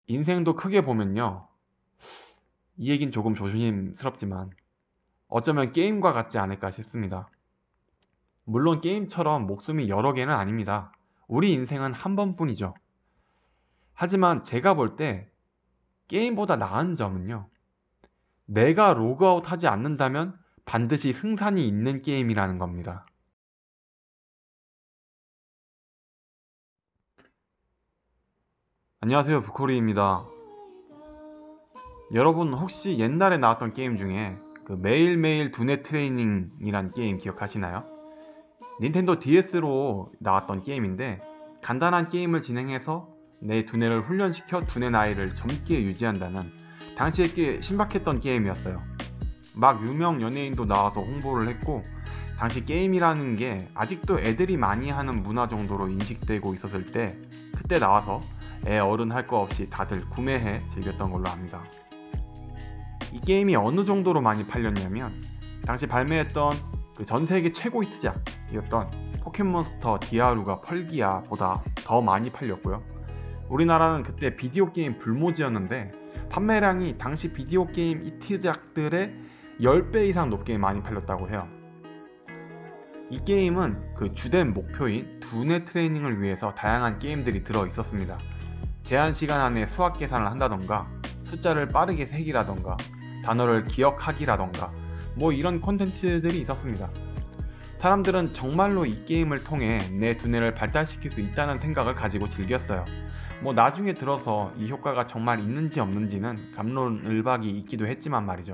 인생도 크게 보면요, 이 얘긴 조금 조심스럽지만 어쩌면 게임과 같지 않을까 싶습니다. 물론 게임처럼 목숨이 여러 개는 아닙니다. 우리 인생은 한 번뿐이죠. 하지만 제가 볼 때 게임보다 나은 점은요, 내가 로그아웃 하지 않는다면 반드시 승산이 있는 게임이라는 겁니다. 안녕하세요, 부코리입니다. 여러분 혹시 옛날에 나왔던 게임 중에 그 매일매일 두뇌 트레이닝이란 게임 기억하시나요? 닌텐도 DS로 나왔던 게임인데, 간단한 게임을 진행해서 내 두뇌를 훈련시켜 두뇌 나이를 젊게 유지한다는 당시에 꽤 신박했던 게임이었어요. 막 유명 연예인도 나와서 홍보를 했고, 당시 게임이라는 게 아직도 애들이 많이 하는 문화 정도로 인식되고 있었을 때, 그때 나와서 애 어른 할 거 없이 다들 구매해 즐겼던 걸로 압니다. 이 게임이 어느 정도로 많이 팔렸냐면, 당시 발매했던 그 전세계 최고 히트작이었던 포켓몬스터 디아루가 펄기야 보다 더 많이 팔렸고요. 우리나라는 그때 비디오 게임 불모지였는데 판매량이 당시 비디오 게임 히트작들의 10배 이상 높게 많이 팔렸다고 해요. 이 게임은 그 주된 목표인 두뇌 트레이닝을 위해서 다양한 게임들이 들어 있었습니다. 제한 시간 안에 수학 계산을 한다던가, 숫자를 빠르게 세기라던가, 단어를 기억하기라던가, 뭐 이런 콘텐츠들이 있었습니다. 사람들은 정말로 이 게임을 통해 내 두뇌를 발달시킬 수 있다는 생각을 가지고 즐겼어요. 뭐 나중에 들어서 이 효과가 정말 있는지 없는지는 갑론을박이 있기도 했지만 말이죠.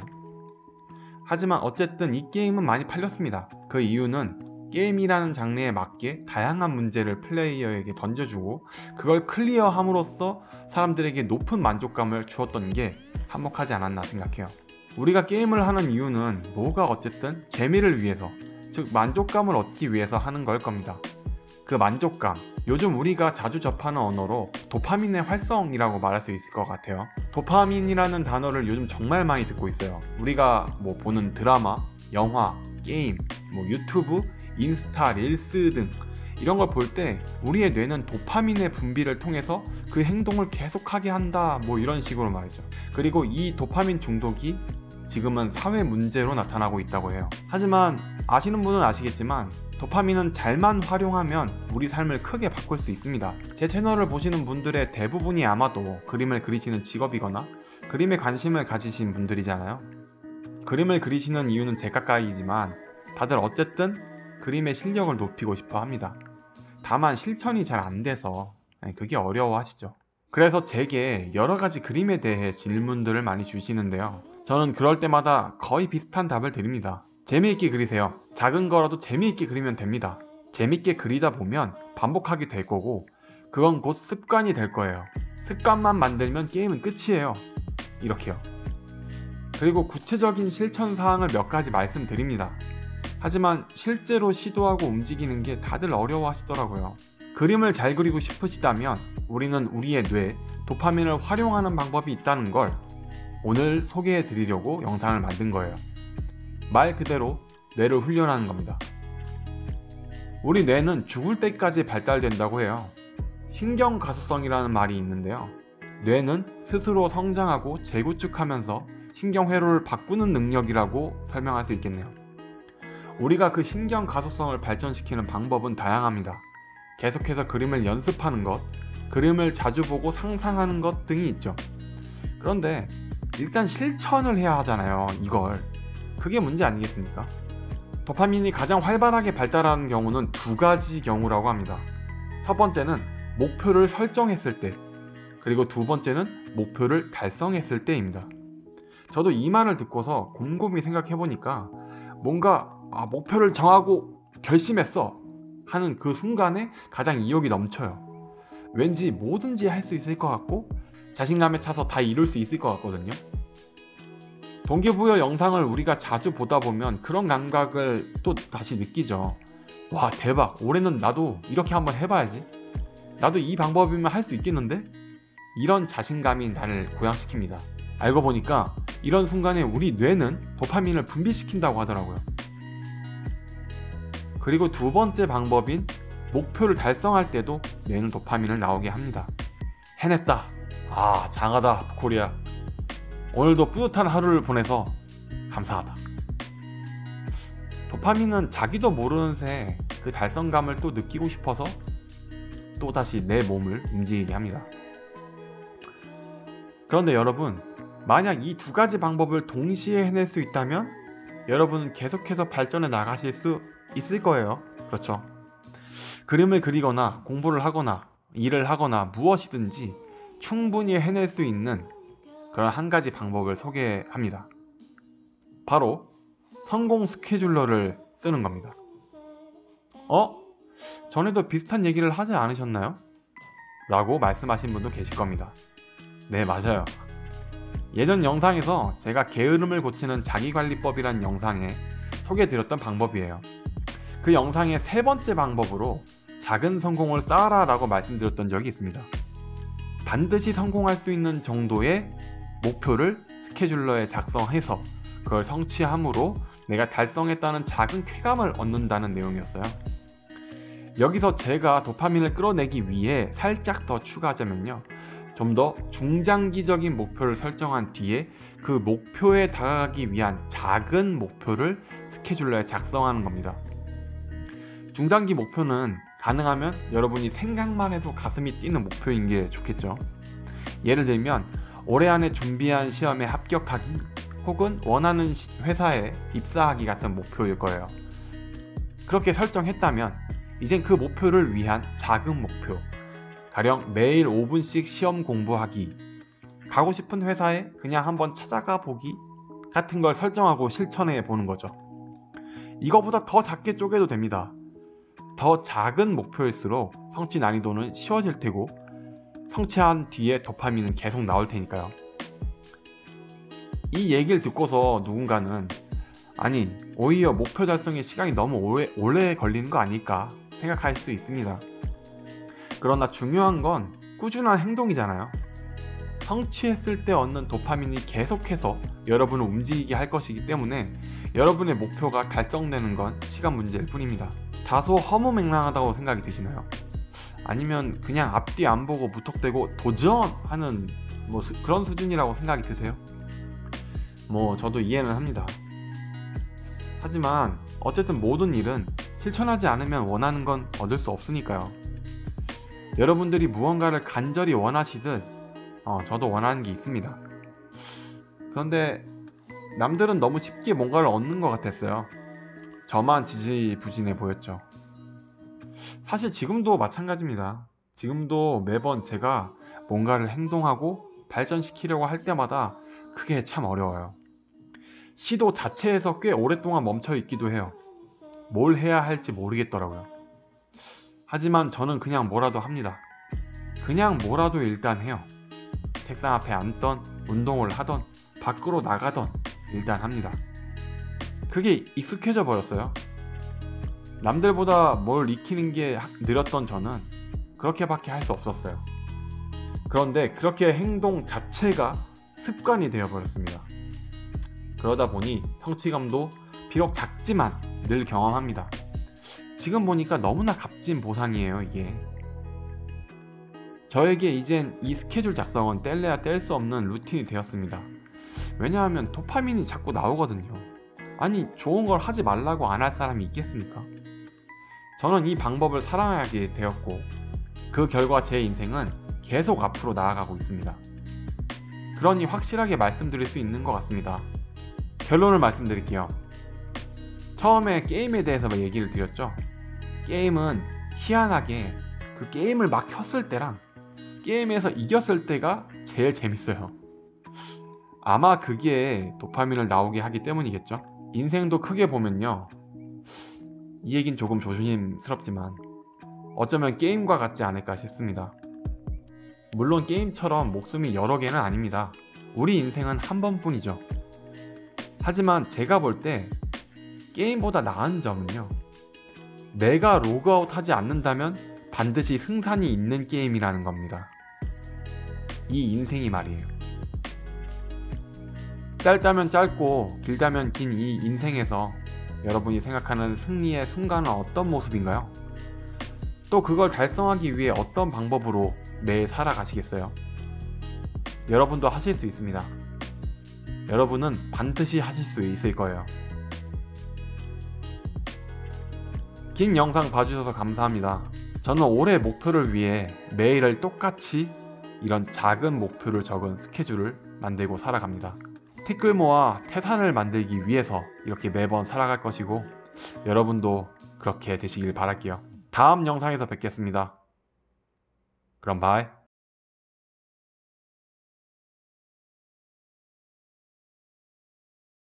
하지만 어쨌든 이 게임은 많이 팔렸습니다. 그 이유는 게임이라는 장르에 맞게 다양한 문제를 플레이어에게 던져주고 그걸 클리어함으로써 사람들에게 높은 만족감을 주었던 게 한몫하지 않았나 생각해요. 우리가 게임을 하는 이유는 뭐가 어쨌든 재미를 위해서, 즉 만족감을 얻기 위해서 하는 걸 겁니다. 그 만족감, 요즘 우리가 자주 접하는 언어로 도파민의 활성이라고 말할 수 있을 것 같아요. 도파민이라는 단어를 요즘 정말 많이 듣고 있어요. 우리가 뭐 보는 드라마, 영화, 게임, 뭐 유튜브, 인스타, 릴스 등 이런 걸 볼 때 우리의 뇌는 도파민의 분비를 통해서 그 행동을 계속하게 한다, 뭐 이런 식으로 말이죠. 그리고 이 도파민 중독이 지금은 사회 문제로 나타나고 있다고 해요. 하지만 아시는 분은 아시겠지만 도파민은 잘만 활용하면 우리 삶을 크게 바꿀 수 있습니다. 제 채널을 보시는 분들의 대부분이 아마도 그림을 그리시는 직업이거나 그림에 관심을 가지신 분들이잖아요. 그림을 그리시는 이유는 제각각이지만 다들 어쨌든 그림의 실력을 높이고 싶어 합니다. 다만 실천이 잘 안 돼서 그게 어려워하시죠. 그래서 제게 여러 가지 그림에 대해 질문들을 많이 주시는데요. 저는 그럴 때마다 거의 비슷한 답을 드립니다. 재미있게 그리세요. 작은 거라도 재미있게 그리면 됩니다. 재밌게 그리다 보면 반복하게 될 거고, 그건 곧 습관이 될 거예요. 습관만 만들면 게임은 끝이에요. 이렇게요. 그리고 구체적인 실천 사항을 몇 가지 말씀드립니다. 하지만 실제로 시도하고 움직이는 게 다들 어려워하시더라고요. 그림을 잘 그리고 싶으시다면 우리는 우리의 뇌, 도파민을 활용하는 방법이 있다는 걸 오늘 소개해 드리려고 영상을 만든 거예요. 말 그대로 뇌를 훈련하는 겁니다. 우리 뇌는 죽을 때까지 발달된다고 해요. 신경가소성이라는 말이 있는데요. 뇌는 스스로 성장하고 재구축하면서 신경회로를 바꾸는 능력이라고 설명할 수 있겠네요. 우리가 그 신경가소성을 발전시키는 방법은 다양합니다. 계속해서 그림을 연습하는 것, 그림을 자주 보고 상상하는 것 등이 있죠. 그런데 일단 실천을 해야 하잖아요, 이걸. 그게 문제 아니겠습니까? 도파민이 가장 활발하게 발달하는 경우는 두 가지 경우라고 합니다. 첫 번째는 목표를 설정했을 때, 그리고 두 번째는 목표를 달성했을 때입니다. 저도 이 말을 듣고서 곰곰이 생각해보니까 뭔가 목표를 정하고 결심했어 하는 그 순간에 가장 의욕이 넘쳐요. 왠지 뭐든지 할 수 있을 것 같고 자신감에 차서 다 이룰 수 있을 것 같거든요. 동기부여 영상을 우리가 자주 보다 보면 그런 감각을 또 다시 느끼죠. 와, 대박, 올해는 나도 이렇게 한번 해봐야지, 나도 이 방법이면 할 수 있겠는데? 이런 자신감이 나를 고양시킵니다. 알고 보니까 이런 순간에 우리 뇌는 도파민을 분비시킨다고 하더라고요. 그리고 두 번째 방법인 목표를 달성할 때도 뇌는 도파민을 나오게 합니다. 해냈다, 아, 장하다 코리아. 오늘도 뿌듯한 하루를 보내서 감사하다. 도파민은 자기도 모르는 새 그 달성감을 또 느끼고 싶어서 또다시 내 몸을 움직이게 합니다. 그런데 여러분, 만약 이 두 가지 방법을 동시에 해낼 수 있다면 여러분은 계속해서 발전해 나가실 수 있을 거예요. 그렇죠? 그림을 그리거나 공부를 하거나 일을 하거나 무엇이든지 충분히 해낼 수 있는 그런 한 가지 방법을 소개합니다. 바로 성공 스케줄러를 쓰는 겁니다. 전에도 비슷한 얘기를 하지 않으셨나요? 라고 말씀하신 분도 계실 겁니다. 네, 맞아요. 예전 영상에서 제가 게으름을 고치는 자기관리법이란 영상에 소개해드렸던 방법이에요. 그 영상의 세 번째 방법으로 작은 성공을 쌓아라 라고 말씀드렸던 적이 있습니다. 반드시 성공할 수 있는 정도의 목표를 스케줄러에 작성해서 그걸 성취함으로 내가 달성했다는 작은 쾌감을 얻는다는 내용이었어요. 여기서 제가 도파민을 끌어내기 위해 살짝 더 추가하자면요, 좀 더 중장기적인 목표를 설정한 뒤에 그 목표에 다가가기 위한 작은 목표를 스케줄러에 작성하는 겁니다. 중장기 목표는 가능하면 여러분이 생각만 해도 가슴이 뛰는 목표인 게 좋겠죠. 예를 들면 올해 안에 준비한 시험에 합격하기 혹은 원하는 회사에 입사하기 같은 목표일 거예요. 그렇게 설정했다면 이젠 그 목표를 위한 작은 목표, 가령 매일 5분씩 시험 공부하기, 가고 싶은 회사에 그냥 한번 찾아가 보기 같은 걸 설정하고 실천해 보는 거죠. 이거보다 더 작게 쪼개도 됩니다. 더 작은 목표일수록 성취 난이도는 쉬워질 테고 성취한 뒤에 도파민은 계속 나올 테니까요. 이 얘기를 듣고서 누군가는 아니, 오히려 목표 달성에 시간이 너무 오래 걸리는 거 아닐까 생각할 수 있습니다. 그러나 중요한 건 꾸준한 행동이잖아요. 성취했을 때 얻는 도파민이 계속해서 여러분을 움직이게 할 것이기 때문에 여러분의 목표가 달성되는 건 시간 문제일 뿐입니다. 다소 허무맹랑하다고 생각이 드시나요? 아니면 그냥 앞뒤 안 보고 무턱대고 도전하는 그런 수준이라고 생각이 드세요? 저도 이해는 합니다. 하지만 어쨌든 모든 일은 실천하지 않으면 원하는 건 얻을 수 없으니까요. 여러분들이 무언가를 간절히 원하시듯 저도 원하는 게 있습니다. 그런데 남들은 너무 쉽게 뭔가를 얻는 것 같았어요. 저만 지지부진해 보였죠. 사실 지금도 마찬가지입니다. 지금도 매번 제가 뭔가를 행동하고 발전시키려고 할 때마다 그게 참 어려워요. 시도 자체에서 꽤 오랫동안 멈춰 있기도 해요. 뭘 해야 할지 모르겠더라고요. 하지만 저는 그냥 뭐라도 합니다. 그냥 뭐라도 일단 해요. 책상 앞에 앉던, 운동을 하던, 밖으로 나가던 일단 합니다. 그게 익숙해져 버렸어요. 남들보다 뭘 익히는 게 느렸던 저는 그렇게밖에 할 수 없었어요. 그런데 그렇게 행동 자체가 습관이 되어버렸습니다. 그러다 보니 성취감도 비록 작지만 늘 경험합니다. 지금 보니까 너무나 값진 보상이에요, 이게. 저에게 이젠 이 스케줄 작성은 뗄래야 뗄 수 없는 루틴이 되었습니다. 왜냐하면 도파민이 자꾸 나오거든요. 아니, 좋은 걸 하지 말라고 안 할 사람이 있겠습니까? 저는 이 방법을 사랑하게 되었고 그 결과 제 인생은 계속 앞으로 나아가고 있습니다. 그러니 확실하게 말씀드릴 수 있는 것 같습니다. 결론을 말씀드릴게요. 처음에 게임에 대해서 얘기를 드렸죠. 게임은 희한하게 그 게임을 막 켰을 때랑 게임에서 이겼을 때가 제일 재밌어요. 아마 그게 도파민을 나오게 하기 때문이겠죠. 인생도 크게 보면요, 이 얘긴 조금 조심스럽지만 어쩌면 게임과 같지 않을까 싶습니다. 물론 게임처럼 목숨이 여러 개는 아닙니다. 우리 인생은 한 번뿐이죠. 하지만 제가 볼 때 게임보다 나은 점은요, 내가 로그아웃 하지 않는다면 반드시 승산이 있는 게임이라는 겁니다. 이 인생이 말이에요. 짧다면 짧고 길다면 긴 이 인생에서 여러분이 생각하는 승리의 순간은 어떤 모습인가요? 또 그걸 달성하기 위해 어떤 방법으로 매일 살아가시겠어요? 여러분도 하실 수 있습니다. 여러분은 반드시 하실 수 있을 거예요. 긴 영상 봐주셔서 감사합니다. 저는 올해 목표를 위해 매일을 똑같이 이런 작은 목표를 적은 스케줄을 만들고 살아갑니다. 티끌모아 태산을 만들기 위해서 이렇게 매번 살아갈 것이고, 여러분도 그렇게 되시길 바랄게요. 다음 영상에서 뵙겠습니다. 그럼 바이.